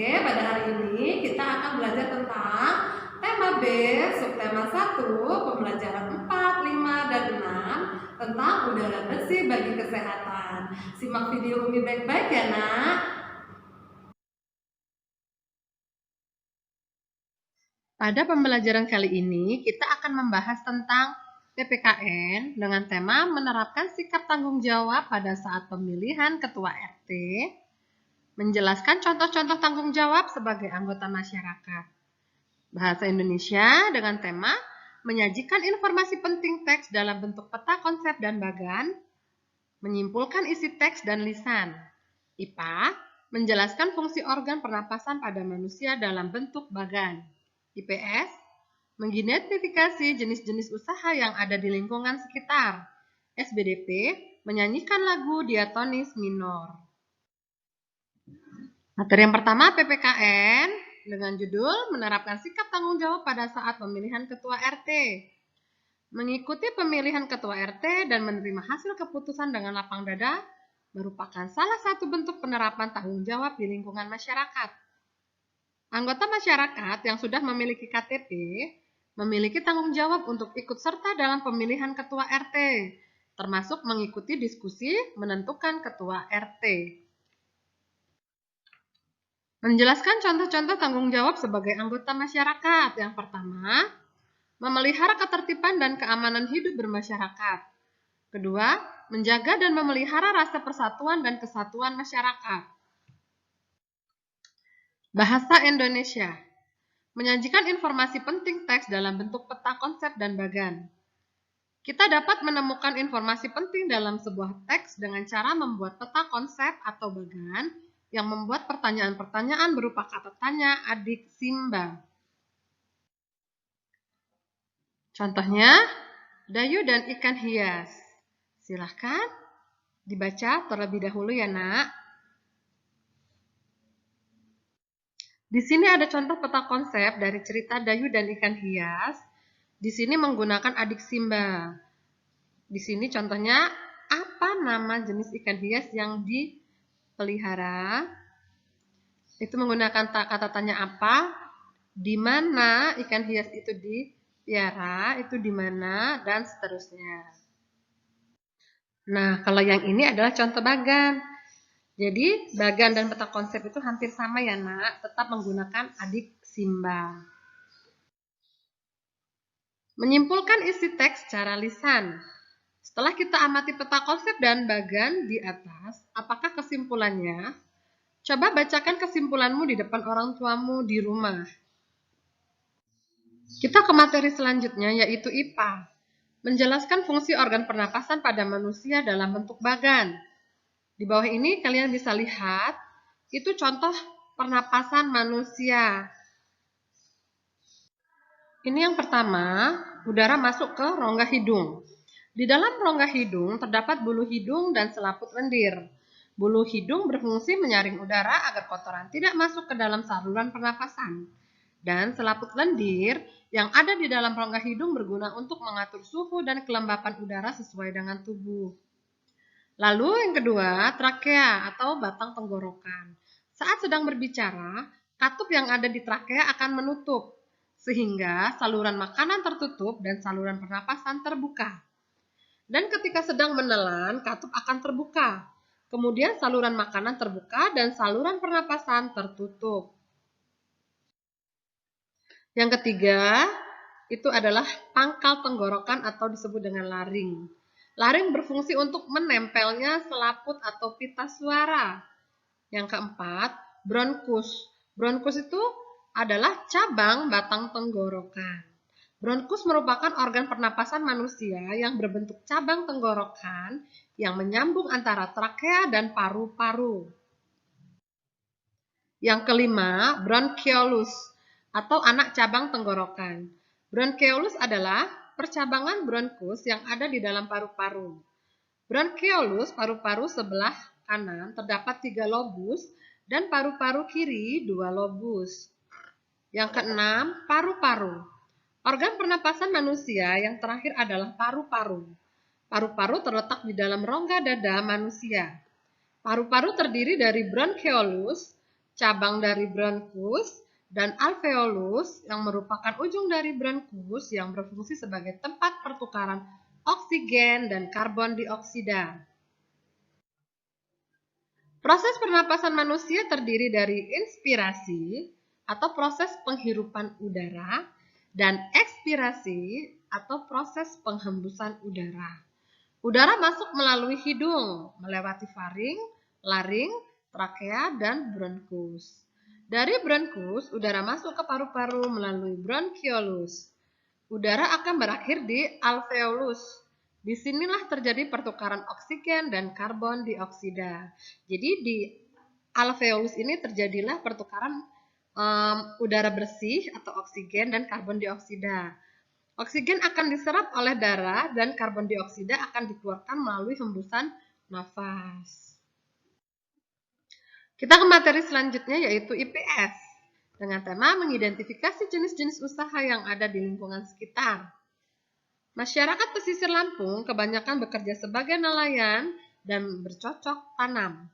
Oke, pada hari ini kita akan belajar tentang tema B, subtema 1, pembelajaran 4, 5, dan 6 tentang udara bersih bagi kesehatan. Simak video Umi baik-baik ya, Nak. Pada pembelajaran kali ini, kita akan membahas tentang PPKN dengan tema menerapkan sikap tanggung jawab pada saat pemilihan ketua RT, menjelaskan contoh-contoh tanggung jawab sebagai anggota masyarakat. Bahasa Indonesia dengan tema menyajikan informasi penting teks dalam bentuk peta konsep dan bagan, menyimpulkan isi teks dan lisan. IPA menjelaskan fungsi organ pernapasan pada manusia dalam bentuk bagan. IPS mengidentifikasi jenis-jenis usaha yang ada di lingkungan sekitar. SBDP menyanyikan lagu diatonis minor. Materi yang pertama PPKN dengan judul menerapkan sikap tanggung jawab pada saat pemilihan ketua RT. Mengikuti pemilihan ketua RT dan menerima hasil keputusan dengan lapang dada merupakan salah satu bentuk penerapan tanggung jawab di lingkungan masyarakat. Anggota masyarakat yang sudah memiliki KTP memiliki tanggung jawab untuk ikut serta dalam pemilihan ketua RT, termasuk mengikuti diskusi menentukan ketua RT. Menjelaskan contoh-contoh tanggung jawab sebagai anggota masyarakat. Yang pertama, memelihara ketertiban dan keamanan hidup bermasyarakat. Kedua, menjaga dan memelihara rasa persatuan dan kesatuan masyarakat. Bahasa Indonesia. Menyajikan informasi penting teks dalam bentuk peta konsep dan bagan. Kita dapat menemukan informasi penting dalam sebuah teks dengan cara membuat peta konsep atau bagan yang membuat pertanyaan-pertanyaan berupa kata tanya adik Simba. Contohnya, Dayu dan ikan hias. Silahkan dibaca terlebih dahulu ya, Nak. Di sini ada contoh peta konsep dari cerita Dayu dan ikan hias. Di sini menggunakan adik Simba. Di sini contohnya, apa nama jenis ikan hias yang dipelihara? Itu menggunakan kata tanya apa, di mana ikan hias itu dipelihara, itu di mana, dan seterusnya. Nah, kalau yang ini adalah contoh bagan. Jadi, bagan dan peta konsep itu hampir sama ya, Nak, tetap menggunakan adik Simba. Menyimpulkan isi teks secara lisan. Setelah kita amati peta konsep dan bagan di atas, apakah kesimpulannya? Coba bacakan kesimpulanmu di depan orang tuamu di rumah. Kita ke materi selanjutnya, yaitu IPA. Menjelaskan fungsi organ pernapasan pada manusia dalam bentuk bagan. Di bawah ini kalian bisa lihat, itu contoh pernapasan manusia. Ini yang pertama, udara masuk ke rongga hidung. Di dalam rongga hidung terdapat bulu hidung dan selaput lendir. Bulu hidung berfungsi menyaring udara agar kotoran tidak masuk ke dalam saluran pernapasan. Dan selaput lendir yang ada di dalam rongga hidung berguna untuk mengatur suhu dan kelembapan udara sesuai dengan tubuh. Lalu yang kedua, trakea atau batang tenggorokan. Saat sedang berbicara, katup yang ada di trakea akan menutup, sehingga saluran makanan tertutup dan saluran pernapasan terbuka. Dan ketika sedang menelan, katup akan terbuka. Kemudian saluran makanan terbuka dan saluran pernapasan tertutup. Yang ketiga, itu adalah pangkal tenggorokan atau disebut dengan laring. Laring berfungsi untuk menempelnya selaput atau pita suara. Yang keempat, bronkus. Bronkus itu adalah cabang batang tenggorokan. Bronkus merupakan organ pernapasan manusia yang berbentuk cabang tenggorokan yang menyambung antara trakea dan paru-paru. Yang kelima, bronchiolus atau anak cabang tenggorokan. Bronchiolus adalah percabangan bronkus yang ada di dalam paru-paru. Bronchiolus paru-paru sebelah kanan terdapat 3 lobus dan paru-paru kiri 2 lobus. Yang keenam, paru-paru. Organ pernapasan manusia yang terakhir adalah paru-paru. Paru-paru terletak di dalam rongga dada manusia. Paru-paru terdiri dari bronchiolus, cabang dari bronkus, dan alveolus yang merupakan ujung dari bronkus yang berfungsi sebagai tempat pertukaran oksigen dan karbon dioksida. Proses pernapasan manusia terdiri dari inspirasi atau proses penghirupan udara dan ekspirasi atau proses penghembusan udara. Udara masuk melalui hidung, melewati faring, laring, trakea, dan bronkus. Dari bronkus, udara masuk ke paru-paru melalui bronkiolus. Udara akan berakhir di alveolus. Disinilah terjadi pertukaran oksigen dan karbon dioksida. Jadi di alveolus ini terjadilah pertukaran udara bersih atau oksigen dan karbon dioksida. Oksigen akan diserap oleh darah dan karbon dioksida akan dikeluarkan melalui hembusan nafas. Kita ke materi selanjutnya yaitu IPS dengan tema mengidentifikasi jenis-jenis usaha yang ada di lingkungan sekitar. Masyarakat pesisir Lampung kebanyakan bekerja sebagai nelayan dan bercocok tanam.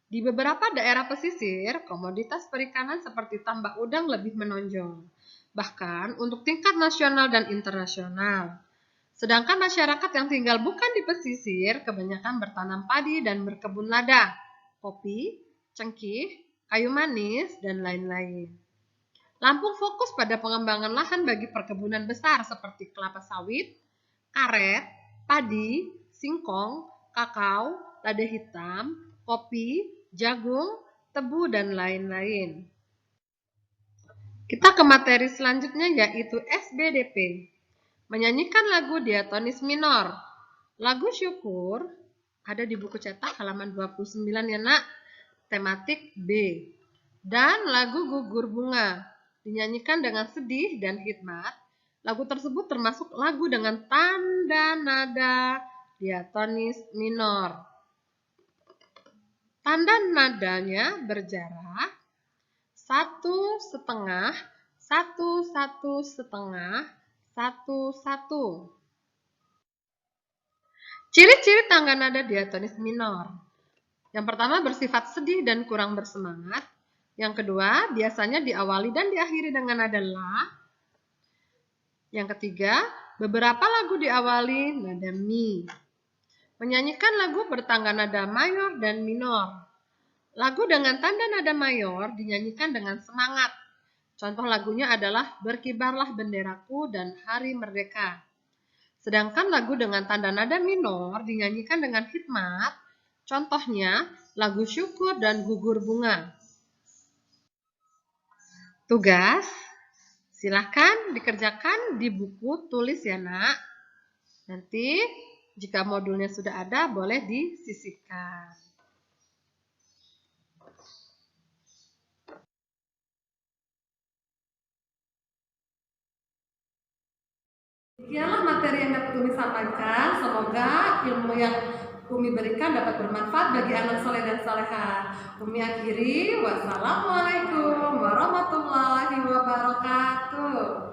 Di beberapa daerah pesisir, komoditas perikanan seperti tambak udang lebih menonjol, bahkan untuk tingkat nasional dan internasional. Sedangkan masyarakat yang tinggal bukan di pesisir kebanyakan bertanam padi dan berkebun lada, kopi, cengkih, kayu manis, dan lain-lain. Lampung fokus pada pengembangan lahan bagi perkebunan besar seperti kelapa sawit, karet, padi, singkong, kakao, lada hitam, kopi, jagung, tebu, dan lain-lain. Kita ke materi selanjutnya yaitu SBDP. Menyanyikan lagu diatonis minor. Lagu syukur ada di buku cetak halaman 29 ya nak, tematik B. Dan lagu gugur bunga dinyanyikan dengan sedih dan hikmat. Lagu tersebut termasuk lagu dengan tanda nada diatonis minor. Tanda nadanya berjarak 1,5, 1,1,5, 1,1. Ciri-ciri tangga nada diatonis minor. Yang pertama bersifat sedih dan kurang bersemangat. Yang kedua biasanya diawali dan diakhiri dengan nada la. Yang ketiga beberapa lagu diawali nada mi. Menyanyikan lagu bertangga nada mayor dan minor. Lagu dengan tanda nada mayor dinyanyikan dengan semangat. Contoh lagunya adalah Berkibarlah Benderaku dan Hari Merdeka. Sedangkan lagu dengan tanda nada minor dinyanyikan dengan hikmat. Contohnya lagu Syukur dan Gugur Bunga. Tugas, silahkan dikerjakan di buku tulis ya nak. Nanti jika modulnya sudah ada boleh disisipkan. Demikianlah materi yang dapat Umi sampaikan. Semoga ilmu yang Umi berikan dapat bermanfaat bagi anak soleh dan soleha. Umi akhiri. Wassalamualaikum warahmatullahi wabarakatuh.